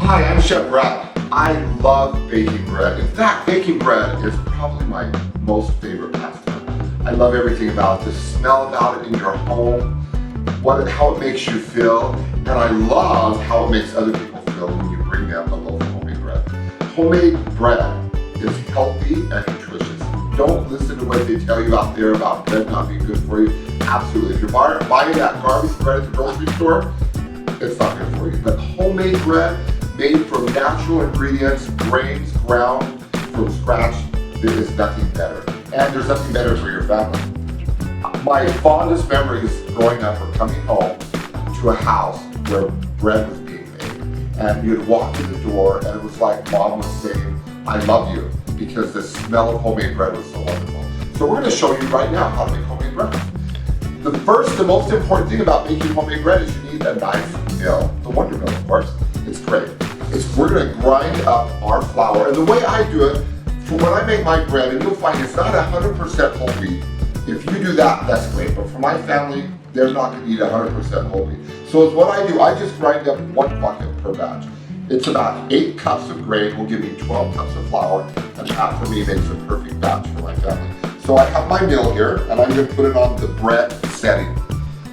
Hi, I'm Chef Brad. I love baking bread. In fact, baking bread is probably my most favorite pastime. I love everything about it, the smell about it in your home, how it makes you feel, and I love how it makes other people feel when you bring them a loaf of homemade bread. Homemade bread is healthy and nutritious. Don't listen to what they tell you out there about bread not being good for you. Absolutely. If you're buying that garbage bread at the grocery store, it's not good for you. But homemade bread, made from natural ingredients, grains ground from scratch, there is nothing better. And there's nothing better for your family. My fondest memories growing up were coming home to a house where bread was being made. And you'd walk to the door and it was like mom was saying, I love you, because the smell of homemade bread was so wonderful. So we're going to show you right now how to make homemade bread. The most important thing about making homemade bread is you need a nice mill. The WonderMill, of course. It's great. We're going to grind up our flour. And the way I do it, for when I make my bread, and you'll find it's not 100% whole wheat. If you do that, that's great. But for my family, they're not going to eat 100% whole wheat. So what I do, I just grind up 1 bucket per batch. It's about 8 cups of grain will give me 12 cups of flour, and that for me makes a perfect batch for my family. So I have my mill here, and I'm going to put it on the bread setting.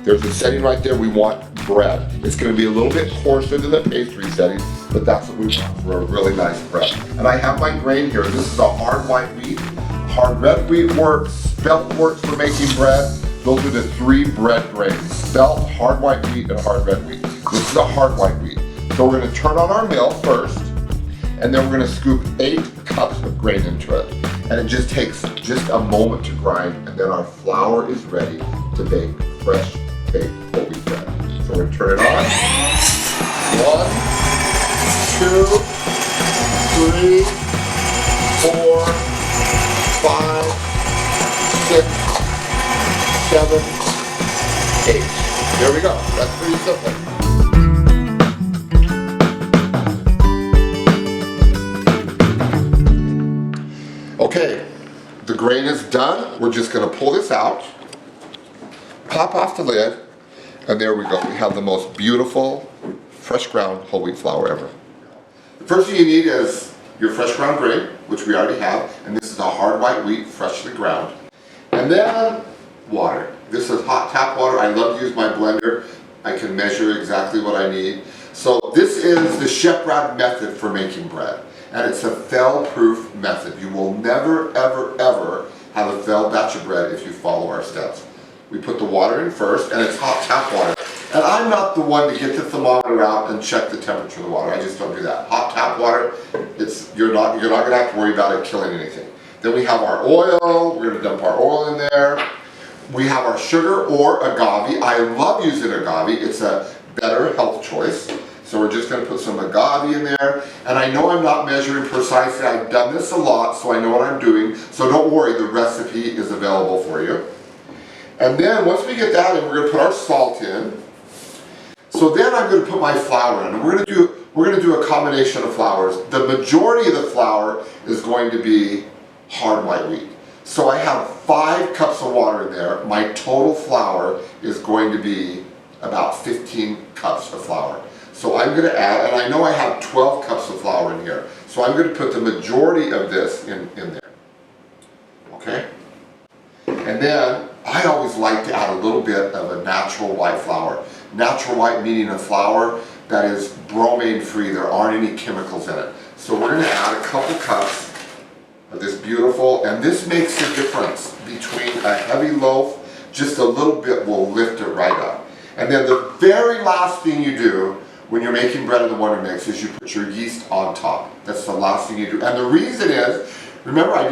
There's a setting right there, we want bread. It's going to be a little bit coarser than the pastry setting, but that's what we want for a really nice bread. And I have my grain here. This is a hard white wheat. Hard red wheat works, spelt works for making bread. Those are the 3 bread grains, spelt, hard white wheat, and hard red wheat. This is a hard white wheat. So we're going to turn on our mill first, and then we're going to scoop 8 cups of grain into it. And it just takes just a moment to grind, and then our flour is ready to bake fresh baked whole wheat bread. So we're going to turn it on. 1, 2, 3, 4, 5, 6, 7, 8. There we go. That's pretty simple. Okay, the grain is done. We're just going to pull this out, pop off the lid, and there we go. We have the most beautiful fresh ground whole wheat flour ever. The first thing you need is your fresh ground grain, which we already have, and this is a hard white wheat, freshly ground. And then water. This is hot tap water. I love to use my blender. I can measure exactly what I need. So this is the Chef Brad method for making bread. And it's a fail-proof method. You will never, ever, ever have a failed batch of bread if you follow our steps. We put the water in first, and it's hot tap water. And I'm not the one to get the thermometer out and check the temperature of the water. I just don't do that. Hot tap water, you're not going to have to worry about it killing anything. Then we have our oil. We're going to dump our oil in there. We have our sugar or agave. I love using agave. It's a better health choice. So we're just going to put some agave in there. And I know I'm not measuring precisely. I've done this a lot, so I know what I'm doing. So don't worry, the recipe is available for you. And then once we get that in, we're going to put our salt in. So then I'm going to put my flour in. And we're going to do a combination of flours. The majority of the flour is going to be hard white wheat. So I have 5 cups of water in there. My total flour is going to be about 15 cups of flour. So I'm going to add, and I know I have 12 cups of flour in here, so I'm going to put the majority of this in there. Okay? And then I always like to add a little bit of a natural white flour. Natural white meaning a flour that is bromine free. There aren't any chemicals in it. So we're going to add a couple cups of this beautiful, and this makes the difference between a heavy loaf. Just a little bit will lift it right up. And then the very last thing you do when you're making bread in the WonderMix is you put your yeast on top. That's the last thing you do. And the reason is, remember I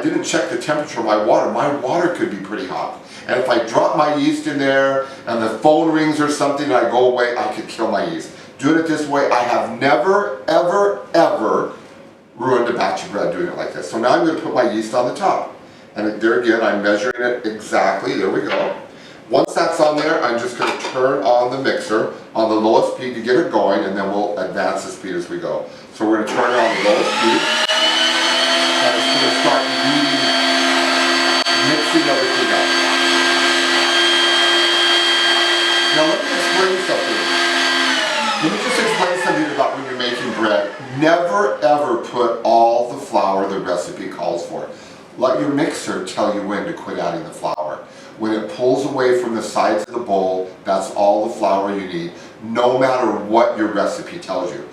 didn't check the temperature of my water. My water could be pretty hot. And if I drop my yeast in there and the phone rings or something and I go away, I could kill my yeast. Doing it this way, I have never, ever, ever ruined a batch of bread doing it like this. So now I'm going to put my yeast on the top. And there again, I'm measuring it exactly. There we go. Once that's on there, I'm just going to turn on the mixer on the lowest speed to get it going, and then we'll advance the speed as we go. So we're going to turn it on the lowest speed, and it's going to start mixing everything up. Now let me explain something. Let me just explain something about when you're making bread, never ever put all the flour the recipe calls for. Let your mixer tell you when to quit adding the flour. When it pulls away from the sides of the bowl, that's all the flour you need, no matter what your recipe tells you.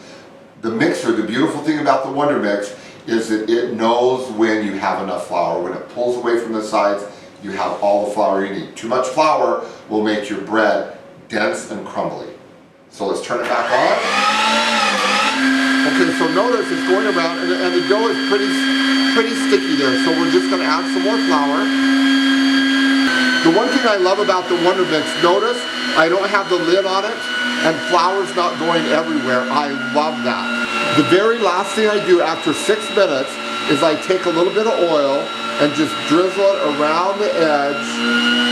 The mixer, the beautiful thing about the WonderMix is that it knows when you have enough flour. When it pulls away from the sides, you have all the flour you need. Too much flour will make your bread dense and crumbly. So let's turn it back on. Okay, so notice it's going around and the dough is pretty sticky there. So we're just gonna add some more flour. The one thing I love about the WonderMix, notice I don't have the lid on it and flour's not going everywhere. I love that. The very last thing I do after 6 minutes is I take a little bit of oil and just drizzle it around the edge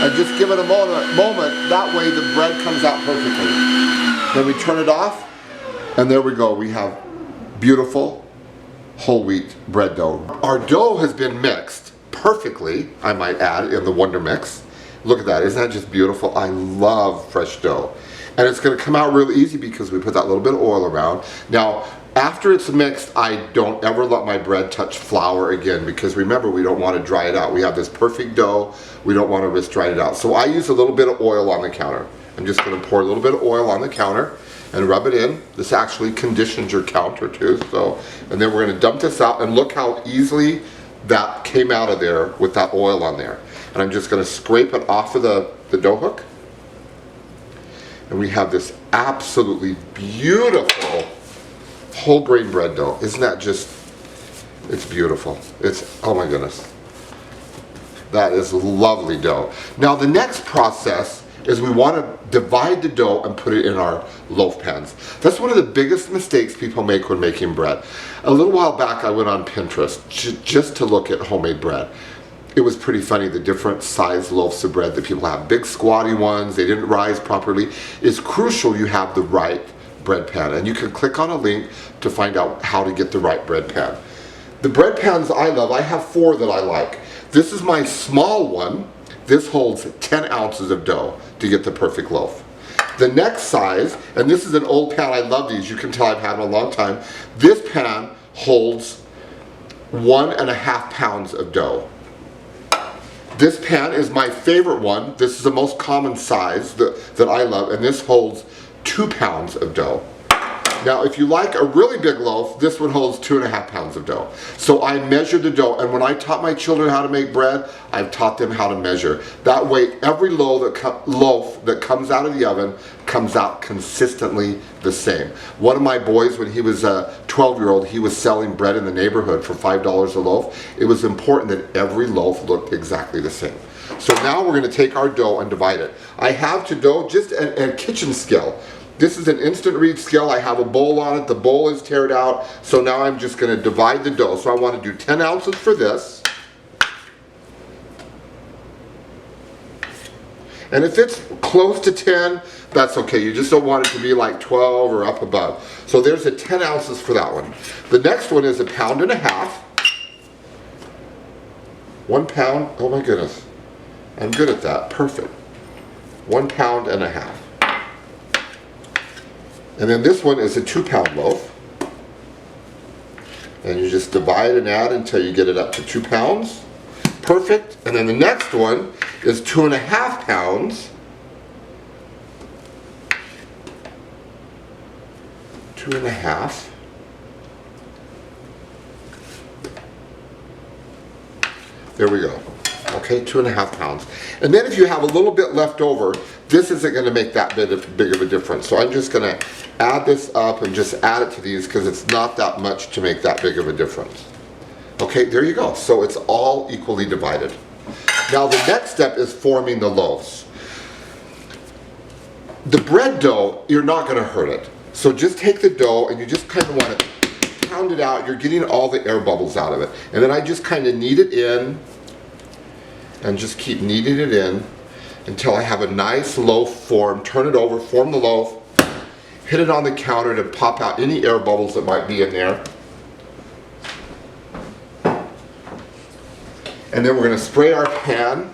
and just give it a moment. That way the bread comes out perfectly. Then we turn it off and there we go. We have beautiful whole wheat bread dough. Our dough has been mixed perfectly, I might add, in the WonderMix. Look at that, isn't that just beautiful? I love fresh dough. And it's gonna come out real easy because we put that little bit of oil around. Now, after it's mixed, I don't ever let my bread touch flour again because remember, we don't want to dry it out. We have this perfect dough, we don't want to risk drying it out. So I use a little bit of oil on the counter. I'm just gonna pour a little bit of oil on the counter and rub it in. This actually conditions your counter too. And then we're gonna dump this out and look how easily that came out of there with that oil on there. And I'm just gonna scrape it off of the dough hook. And we have this absolutely beautiful whole grain bread dough. Isn't that just, it's beautiful. It's, oh my goodness. That is lovely dough. Now the next process is we want to divide the dough and put it in our loaf pans. That's one of the biggest mistakes people make when making bread. A little while back I went on Pinterest just to look at homemade bread. It was pretty funny, the different size loaves of bread that people have. Big squatty ones, they didn't rise properly. It's crucial you have the right bread pan, and you can click on a link to find out how to get the right bread pan. The bread pans I love, I have 4 that I like. This is my small one. This holds 10 ounces of dough to get the perfect loaf. The next size, and this is an old pan, I love these, you can tell I've had them a long time. This pan holds 1.5 pounds of dough. This pan is my favorite one. This is the most common size that I love, and this holds 2 pounds of dough. Now, if you like a really big loaf, this one holds 2.5 pounds of dough. So I measure the dough, and when I taught my children how to make bread, I've taught them how to measure. That way, every loaf that comes out of the oven comes out consistently the same. One of my boys, when he was a 12-year-old, he was selling bread in the neighborhood for $5 a loaf. It was important that every loaf looked exactly the same. So now we're going to take our dough and divide it. I have to dough just a kitchen skill. This is an instant read scale. I have a bowl on it. The bowl is tared out. So now I'm just going to divide the dough. So I want to do 10 ounces for this. And if it's close to 10, that's okay. You just don't want it to be like 12 or up above. So there's a 10 ounces for that one. The next one is 1.5 pounds. 1 pound. Oh my goodness. I'm good at that. Perfect. 1.5 pounds. And then this one is a 2-pound loaf. And you just divide and add until you get it up to 2 pounds. Perfect. And then the next one is 2.5 pounds. 2.5. There we go. Okay, 2.5 pounds. And then if you have a little bit left over, this isn't going to make that big of a difference. So I'm just going to add this up and just add it to these because it's not that much to make that big of a difference. Okay, there you go. So it's all equally divided. Now the next step is forming the loaves. The bread dough, you're not going to hurt it. So just take the dough and you just kind of want to pound it out. You're getting all the air bubbles out of it. And then I just kind of knead it in and just keep kneading it in until I have a nice loaf form. Turn it over, form the loaf, hit it on the counter to pop out any air bubbles that might be in there. And then we're going to spray our pan.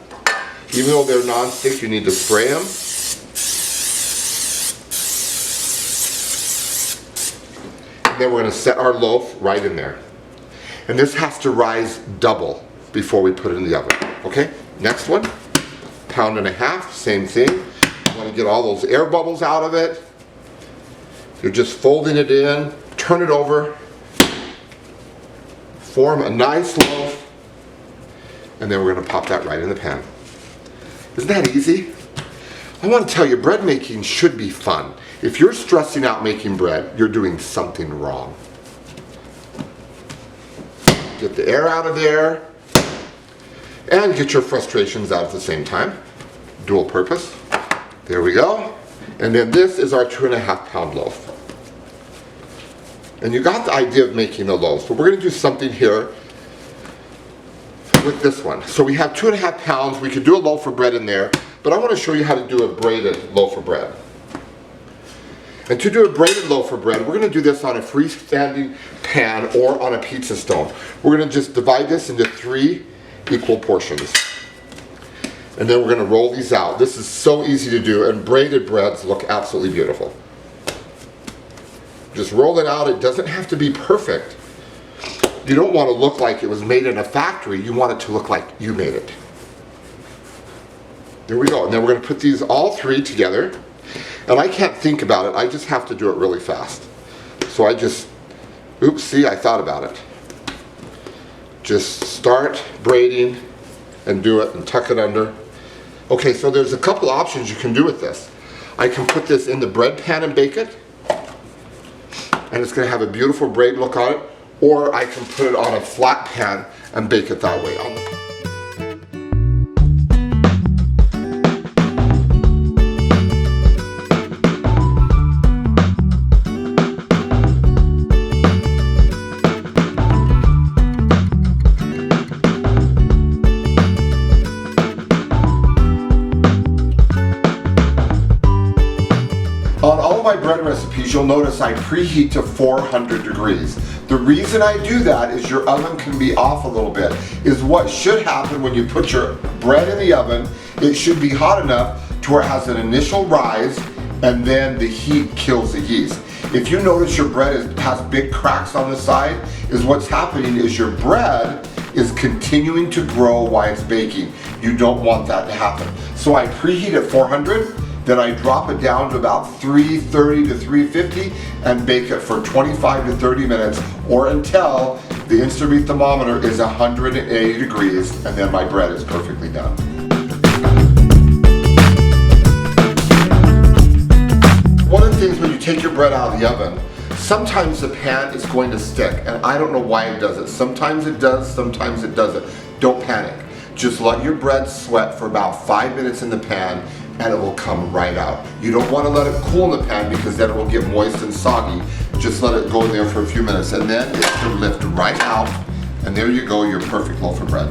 Even though they're non-stick, you need to spray them. And then we're going to set our loaf right in there. And this has to rise double before we put it in the oven. Okay, next one. 1.5 pounds, same thing. You want to get all those air bubbles out of it. You're just folding it in, turn it over, form a nice loaf, and then we're going to pop that right in the pan. Isn't that easy? I want to tell you, bread making should be fun. If you're stressing out making bread, you're doing something wrong. Get the air out of there, and get your frustrations out at the same time. Dual purpose. There we go. And then this is our 2.5 pound loaf. And you got the idea of making the loaf. So we're going to do something here with this one. So we have 2.5 pounds. We could do a loaf of bread in there, but I want to show you how to do a braided loaf of bread. And to do a braided loaf of bread, we're going to do this on a freestanding pan or on a pizza stone. We're going to just divide this into 3 equal portions. And then we're going to roll these out. This is so easy to do, and braided breads look absolutely beautiful. Just roll it out. It doesn't have to be perfect. You don't want to look like it was made in a factory. You want it to look like you made it. There we go. And then we're going to put these all 3 together. And I can't think about it. I just have to do it really fast. So I just, oops, see, I thought about it. Just start braiding and do it and tuck it under. Okay, so there's a couple options you can do with this. I can put this in the bread pan and bake it, and it's going to have a beautiful braid look on it, or I can put it on a flat pan and bake it that way. On all of my bread recipes, you'll notice I preheat to 400 degrees. The reason I do that is your oven can be off a little bit. Is what should happen when you put your bread in the oven, it should be hot enough to where it has an initial rise, and then the heat kills the yeast. If you notice your bread has big cracks on the side, is what's happening is your bread is continuing to grow while it's baking. You don't want that to happen. So I preheat at 400. Then I drop it down to about 330 to 350 and bake it for 25 to 30 minutes or until the Instabeat thermometer is 180 degrees, and then my bread is perfectly done. One of the things when you take your bread out of the oven, sometimes the pan is going to stick, and I don't know why it does it. Sometimes it does, sometimes it doesn't. Don't panic. Just let your bread sweat for about 5 minutes in the pan, and it will come right out. You don't want to let it cool in the pan because then it will get moist and soggy. Just let it go in there for a few minutes, and then it should lift right out, and there you go, your perfect loaf of bread.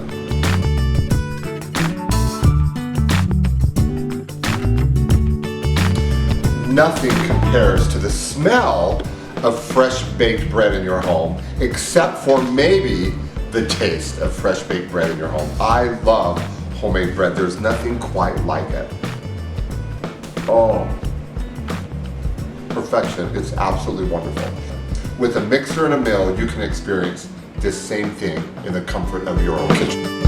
Nothing compares to the smell of fresh baked bread in your home, except for maybe the taste of fresh baked bread in your home. I love homemade bread. There's nothing quite like it. Oh, perfection. It's absolutely wonderful. With a mixer and a mill, you can experience this same thing in the comfort of your own kitchen.